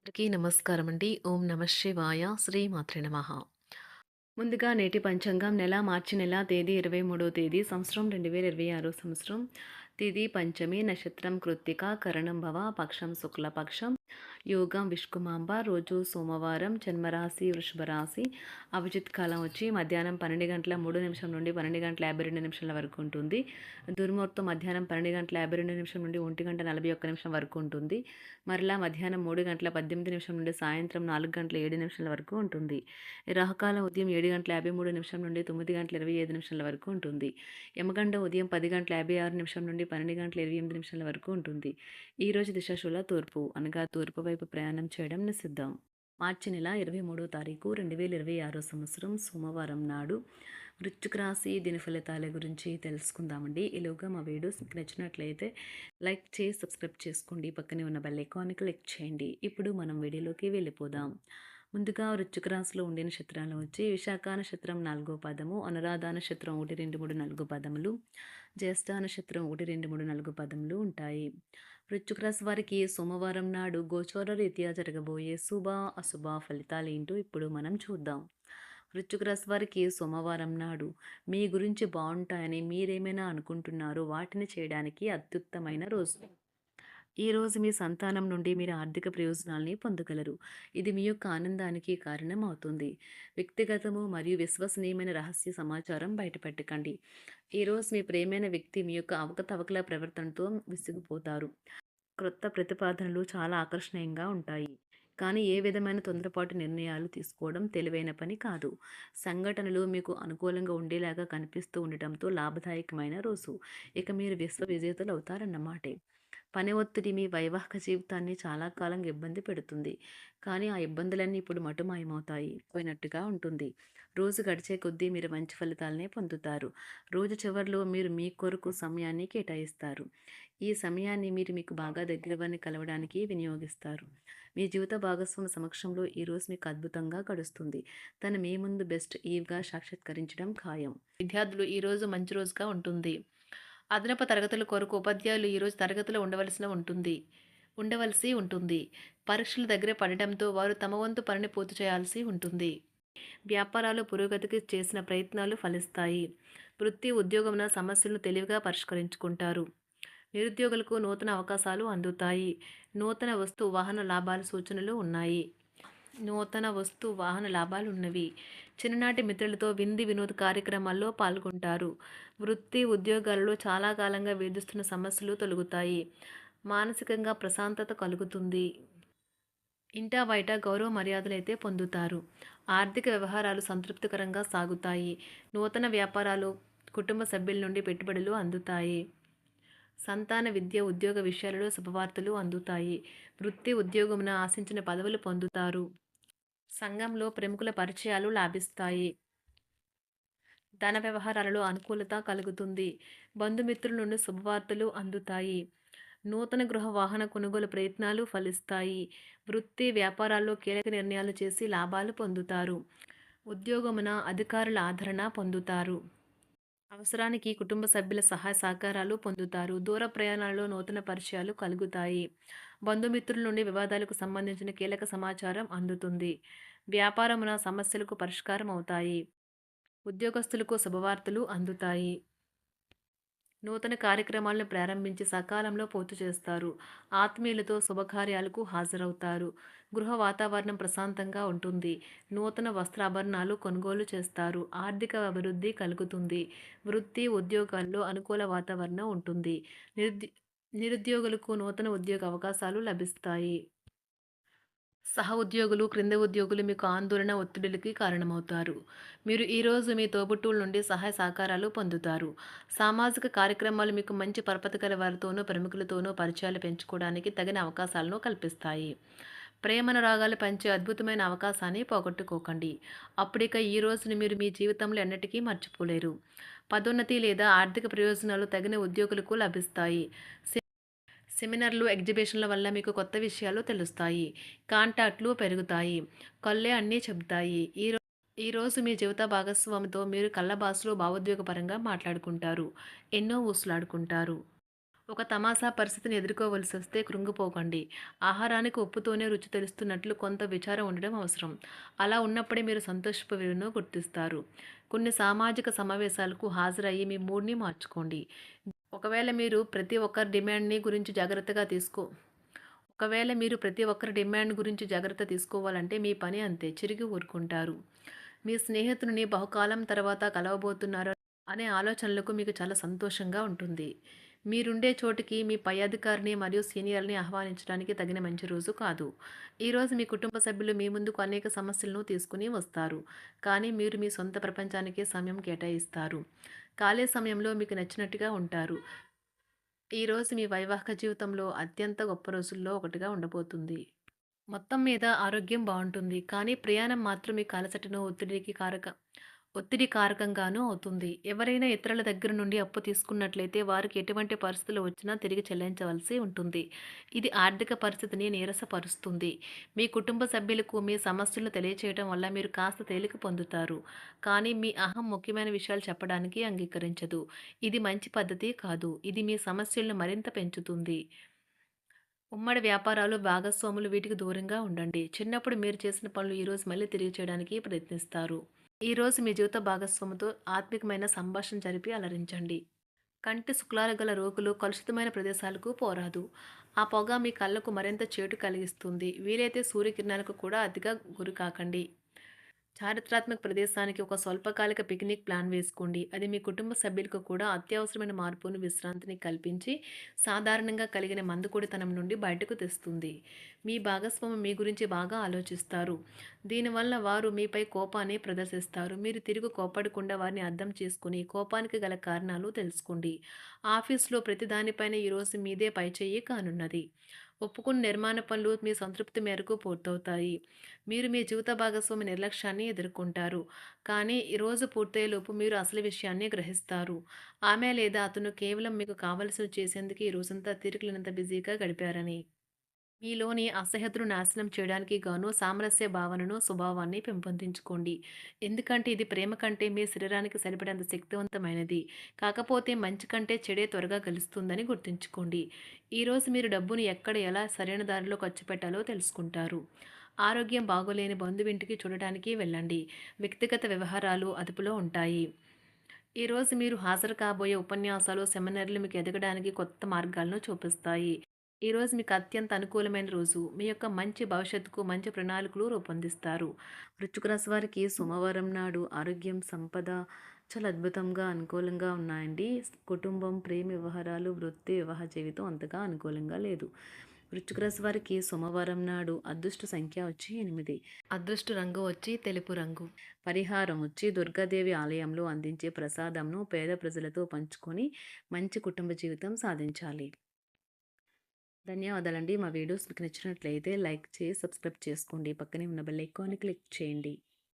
అందరికీ నమస్కారం అండి. ఓం నమ శివాయ. శ్రీమాత్రే నమః. ముందుగా నేటి పంచాంగం మార్చి నెల తేదీ 23వ తేదీ సంవత్సరం 2026 సంవత్సరం. తిథి పంచమి, నక్షత్రం కృత్తిక, కరణం భవ, పక్షం శుక్లపక్షం, యోగం విష్కుమాంబ, రోజు సోమవారం, జన్మరాశి వృషభ రాశి, అభిజిత్ కాలం వచ్చి మధ్యాహ్నం 12:03 నుండి 12:52 వరకు ఉంటుంది. దుర్ముహూర్తం మధ్యాహ్నం 12:52 నుండి 1:41 వరకు ఉంటుంది. మరలా మధ్యాహ్నం 3:18 నుండి సాయంత్రం 4:07 వరకు ఉంటుంది. రాహుకాలం ఉదయం 7:53 నుండి 9:25 వరకు ఉంటుంది. యమగండం ఉదయం 10:56 నుండి 12:28 వరకు ఉంటుంది. ఈరోజు దిశాశూల తూర్పు, అనగా తూర్పు వైపు ప్రయాణం చేయడం నిషిద్ధం. మార్చి నెల 23వ తారీఖు 2026 సంవత్సరం సోమవారం నాడు వృశ్చిక రాశి దిన ఫలితాల గురించి తెలుసుకుందామండి. ఈలోగా మా వీడియోస్ మీకు నచ్చినట్లయితే లైక్ చేసి సబ్స్క్రైబ్ చేసుకోండి. పక్కనే ఉన్న బెల్ ఐకాన్ని క్లిక్ చేయండి. ఇప్పుడు మనం వీడియోలోకి వెళ్ళిపోదాం. ముందుగా వృశ్చిక రాశిలో ఉండే నక్షత్రాలు వచ్చి విశాఖ నక్షత్రం 4వ పదము, అనురాధ నక్షత్రం 1, 2, 3, 4 పదములు, జ్యేష్ఠ నక్షత్రం 1, 2, 3, 4 పదములు ఉంటాయి. వృశ్చిక రాశి వారికి సోమవారం నాడు గోచార రీత్యా జరగబోయే శుభ అశుభ ఫలితాలు ఏంటో ఇప్పుడు మనం చూద్దాం. వృశ్చిక రాశి వారికి సోమవారం నాడు మీ గురించి బాగుంటాయని మీరేమైనా అనుకుంటున్నారో వాటిని చేయడానికి అత్యుత్తమైన రోజు. ఈరోజు మీ సంతానం నుండి మీరు ఆర్థిక ప్రయోజనాల్ని పొందగలరు. ఇది మీ యొక్క ఆనందానికి కారణం అవుతుంది. వ్యక్తిగతము మరియు విశ్వసనీయమైన రహస్య సమాచారం బయటపెట్టకండి. ఈరోజు మీ ప్రియమైన వ్యక్తి మీ యొక్క అవకతవకల ప్రవర్తనతో విసిగిపోతారు. క్రొత్త ప్రతిపాదనలు చాలా ఆకర్షణీయంగా ఉంటాయి. కానీ ఏ విధమైన తొందరపాటు నిర్ణయాలు తీసుకోవడం తెలివైన పని కాదు. సంఘటనలు మీకు అనుకూలంగా ఉండేలాగా కనిపిస్తూ ఉండటంతో లాభదాయకమైన రోజు. ఇక మీరు విశ్వ విజేతలు అవుతారన్నమాటే. పని ఒత్తిడి మీ వైవాహిక జీవితాన్ని చాలా కాలంగా ఇబ్బంది పెడుతుంది. కానీ ఆ ఇబ్బందులన్నీ ఇప్పుడు మటుమాయమవుతాయి పోయినట్టుగా ఉంటుంది. రోజు గడిచే కొద్దీ మీరు మంచి ఫలితాలనే పొందుతారు. రోజు చివరిలో మీరు మీ కొరకు సమయాన్ని కేటాయిస్తారు. ఈ సమయాన్ని మీరు మీకు బాగా దగ్గర వారిని కలవడానికి వినియోగిస్తారు. మీ జీవిత భాగస్వామి సమక్షంలో ఈరోజు మీకు అద్భుతంగా గడుస్తుంది. తను మీ ముందు బెస్ట్ ఈవ్గా సాక్షాత్కరించడం ఖాయం. విద్యార్థులు ఈరోజు మంచి రోజుగా ఉంటుంది. అదనపు తరగతుల కొరకు ఉపాధ్యాయులు ఈరోజు తరగతిలో ఉండవలసి ఉంటుంది. పరీక్షలు దగ్గర పడటంతో వారు తమ వంతు పనిని పూర్తి చేయాల్సి ఉంటుంది. వ్యాపారాలు పురోగతికి చేసిన ప్రయత్నాలు ఫలిస్తాయి. వృత్తి ఉద్యోగమున సమస్యలను తెలివిగా పరిష్కరించుకుంటారు. నిరుద్యోగులకు నూతన అవకాశాలు అందుతాయి. నూతన వస్తు వాహన లాభాల సూచనలు ఉన్నాయి. ఉన్నవి. చిన్ననాటి మిత్రులతో వినోద కార్యక్రమాల్లో పాల్గొంటారు. వృత్తి ఉద్యోగాలలో చాలా కాలంగా వేధిస్తున్న సమస్యలు తొలగుతాయి. మానసికంగా ప్రశాంతత కలుగుతుంది. ఇంటా బయట గౌరవ మర్యాదలైతే పొందుతారు. ఆర్థిక వ్యవహారాలు సంతృప్తికరంగా సాగుతాయి. నూతన వ్యాపారాలు, కుటుంబ సభ్యుల నుండి పెట్టుబడులు అందుతాయి. సంతాన విద్య ఉద్యోగ విషయాలలో శుభవార్తలు అందుతాయి. వృత్తి ఉద్యోగమున ఆశించిన పదవులు పొందుతారు. సంఘంలో ప్రముఖుల పరిచయాలు లాభిస్తాయి. ధన వ్యవహారాలలో అనుకూలత కలుగుతుంది. బంధుమిత్రుల నుండి శుభవార్తలు అందుతాయి. నూతన గృహ వాహన కొనుగోలు ప్రయత్నాలు ఫలిస్తాయి. వృత్తి వ్యాపారాల్లో కీలక నిర్ణయాలు చేసి లాభాలు పొందుతారు. ఉద్యోగమున అధికారుల ఆదరణ పొందుతారు. అవసరానికి కుటుంబ సభ్యుల సహాయ సహకారాలు పొందుతారు. దూర ప్రయాణాలలో నూతన పరిచయాలు కలుగుతాయి. బంధుమిత్రుల నుండి వివాదాలకు సంబంధించిన కీలక సమాచారం అందుతుంది. వ్యాపారమున సమస్యలకు పరిష్కారం అవుతాయి. ఉద్యోగస్తులకు శుభవార్తలు అందుతాయి. నూతన కార్యక్రమాలను ప్రారంభించి సకాలంలో పూర్తి చేస్తారు. ఆత్మీయులతో శుభకార్యాలకు హాజరవుతారు. గృహ వాతావరణం ప్రశాంతంగా ఉంటుంది. నూతన వస్త్రాభరణాలు కొనుగోలు చేస్తారు. ఆర్థిక అభివృద్ధి కలుగుతుంది. వృత్తి ఉద్యోగాల్లో అనుకూల వాతావరణం ఉంటుంది. నిరుద్యోగులకు నూతన ఉద్యోగ అవకాశాలు లభిస్తాయి. సహ ఉద్యోగులు, క్రింద ఉద్యోగులు మీకు ఆందోళన, ఒత్తిడులకి కారణమవుతారు. మీరు ఈరోజు మీ తోబుట్టువుల నుండి సహాయ సహకారాలు పొందుతారు. సామాజిక కార్యక్రమాలు మీకు మంచి పరపతి గల వారితోనూ, ప్రముఖులతోనూ పరిచయాలు పెంచుకోవడానికి తగిన అవకాశాలను కల్పిస్తాయి. ప్రేమనురాగాలు పంచే అద్భుతమైన అవకాశాన్ని పోగొట్టుకోకండి. అప్పుడిక ఈ రోజును మీరు మీ జీవితంలో ఎన్నటికీ మర్చిపోలేరు. పదోన్నతి లేదా ఆర్థిక ప్రయోజనాలు తగిన ఉద్యోగులకు లభిస్తాయి. సెమినార్లు, ఎగ్జిబిషన్ల వల్ల మీకు కొత్త విషయాలు తెలుస్తాయి. కాంటాక్ట్లు పెరుగుతాయి. కళ్ళే అన్నీ చెబుతాయి. ఈరోజు మీ జీవిత భాగస్వామితో మీరు కళ్ళ భాషలో భావోద్వేగపరంగా మాట్లాడుకుంటారు. ఎన్నో ఊసులాడుకుంటారు. ఒక తమాషా పరిస్థితిని ఎదుర్కోవలసొస్తే కృంగిపోకండి. ఆహారానికి ఉప్పుతోనే రుచి తెలుస్తున్నట్లు కొంత విచారం ఉండడం అవసరం. అలా ఉన్నప్పుడే మీరు సంతోషపు విలువను గుర్తిస్తారు. కొన్ని సామాజిక సమావేశాలకు హాజరయ్యి మీ మూడ్‌ని మార్చుకోండి. ఒకవేళ మీరు ప్రతి ఒక్కరి డిమాండ్‌ని గురించి జాగ్రత్తగా తీసుకో ఒకవేళ మీరు ప్రతి ఒక్కరి డిమాండ్ గురించి జాగ్రత్త తీసుకోవాలంటే మీ పని అంతే. చిరిగి ఊరుకుంటారు. మీ స్నేహితుడిని బహుకాలం తర్వాత కలవబోతున్నారు అనే ఆలోచనలకు మీకు చాలా సంతోషంగా ఉంటుంది. మీరుండే చోటికి మీ పై అధికారిని మరియు సీనియర్‌ని ఆహ్వానించడానికి తగిన మంచి రోజు కాదు. ఈరోజు మీ కుటుంబ సభ్యులు మీ ముందుకు అనేక సమస్యలను తీసుకుని వస్తారు. కానీ మీరు మీ సొంత ప్రపంచానికే సమయం కేటాయిస్తారు. ఖాళీ సమయంలో మీకు నచ్చినట్టుగా ఉంటారు. ఈరోజు మీ వైవాహిక జీవితంలో అత్యంత గొప్ప రోజుల్లో ఒకటిగా ఉండబోతుంది. మొత్తం మీద ఆరోగ్యం బావుంటుంది. కానీ ప్రయాణం మాత్రం మీకు అలసటను, ఒత్తిడి కారకంగానూ అవుతుంది. ఎవరైనా ఇతరుల దగ్గర నుండి అప్పు తీసుకున్నట్లయితే వారికి ఎటువంటి పరిస్థితులు వచ్చినా తిరిగి చెల్లించవలసి ఉంటుంది. ఇది ఆర్థిక పరిస్థితిని నీరసపరుస్తుంది. మీ కుటుంబ సభ్యులకు మీ సమస్యలను తెలియచేయడం వల్ల మీరు కాస్త తేలిక పొందుతారు. కానీ మీ అహం ముఖ్యమైన విషయాలు చెప్పడానికి అంగీకరించదు. ఇది మంచి పద్ధతి కాదు. ఇది మీ సమస్యలను మరింత పెంచుతుంది. ఉమ్మడి వ్యాపారాలు, భాగస్వాములు వీటికి దూరంగా ఉండండి. చిన్నప్పుడు మీరు చేసిన పనులు ఈరోజు మళ్ళీ తిరిగి చేయడానికి ప్రయత్నిస్తారు. ఈరోజు మీ జీవిత భాగస్వామితో ఆత్మికమైన సంభాషణ జరిపి అలరించండి. కంటి శుక్లాలు గల రోగులు కలుషితమైన ప్రదేశాలకు పోరాదు. ఆ పొగ మీ కళ్ళకు మరింత చేటు కలిగిస్తుంది. వీలైతే సూర్యకిరణాలకు కూడా అతిగా గురికాకండి. చారిత్రాత్మక ప్రదేశానికి ఒక స్వల్పకాలిక పిక్నిక్ ప్లాన్ వేసుకోండి. అది మీ కుటుంబ సభ్యులకు కూడా అత్యవసరమైన మార్పును, విశ్రాంతిని కల్పించి సాధారణంగా కలిగిన మందుకొడితనం నుండి బయటకు తెస్తుంది. మీ భాగస్వామి మీ గురించి బాగా ఆలోచిస్తారు. దీనివల్ల వారు మీపై కోపాన్ని ప్రదర్శిస్తారు. మీరు తిరిగి కోపడకుండా వారిని అర్థం చేసుకుని కోపానికి గల కారణాలు తెలుసుకోండి. ఆఫీస్లో ప్రతి దానిపైన ఈరోజు మీదే పైచేయి కానున్నది. ఒప్పుకున్న నిర్మాణ పనులు మీ సంతృప్తి మేరకు పూర్తవుతాయి. మీరు మీ జీవిత భాగస్వామి నిర్లక్ష్యాన్ని ఎదుర్కొంటారు. కానీ ఈ రోజు పూర్తయ్యేలోపు మీరు అసలు విషయాన్ని గ్రహిస్తారు. ఆమె లేదా అతను కేవలం మీకు కావలసినవి చేసేందుకు ఈ రోజంతా తీరికలేనంత బిజీగా గడిపారని. మీలోని అసహ్యతను నాశనం చేయడానికి గాను సామరస్య భావనను, స్వభావాన్ని పెంపొందించుకోండి. ఎందుకంటే ఇది ప్రేమ కంటే మీ శరీరానికి సరిపడేంత శక్తివంతమైనది. కాకపోతే మంచి కంటే చెడే త్వరగా గెలుస్తుందని గుర్తుంచుకోండి. ఈరోజు మీరు డబ్బును ఎక్కడ ఎలా సరైన దారిలో ఖర్చు పెట్టాలో తెలుసుకుంటారు. ఆరోగ్యం బాగోలేని బంధువింటికి చూడటానికి వెళ్ళండి. వ్యక్తిగత వ్యవహారాలు అదుపులో ఉంటాయి. ఈరోజు మీరు హాజరు కాబోయే ఉపన్యాసాలు, సెమినార్లు మీకు ఎదగడానికి కొత్త మార్గాలను చూపిస్తాయి. ఈరోజు మీకు అత్యంత అనుకూలమైన రోజు. మీ యొక్క మంచి భవిష్యత్తుకు మంచి ప్రణాళికలు రూపొందిస్తారు. వృశ్చిక రాశి వారికి సోమవారం నాడు ఆరోగ్యం, సంపద చాలా అద్భుతంగా, అనుకూలంగా ఉన్నాయండి. కుటుంబం, ప్రేమ వ్యవహారాలు, వృత్తి, వివాహ జీవితం అంతగా అనుకూలంగా లేదు. వృశ్చిక రాశి వారికి సోమవారం నాడు అదృష్ట సంఖ్య వచ్చి 8. అదృష్ట రంగు వచ్చి తెలుపు రంగు. పరిహారం వచ్చి దుర్గాదేవి ఆలయంలో అందించే ప్రసాదంను పేద ప్రజలతో పంచుకొని మంచి కుటుంబ జీవితం సాధించాలి. ధన్యవాదాలండి. మా వీడియోస్ మీకు నచ్చినట్లయితే లైక్ చేసి సబ్స్క్రైబ్ చేసుకోండి. పక్కనే ఉన్న బెల్ ఐకాన్ని క్లిక్ చేయండి.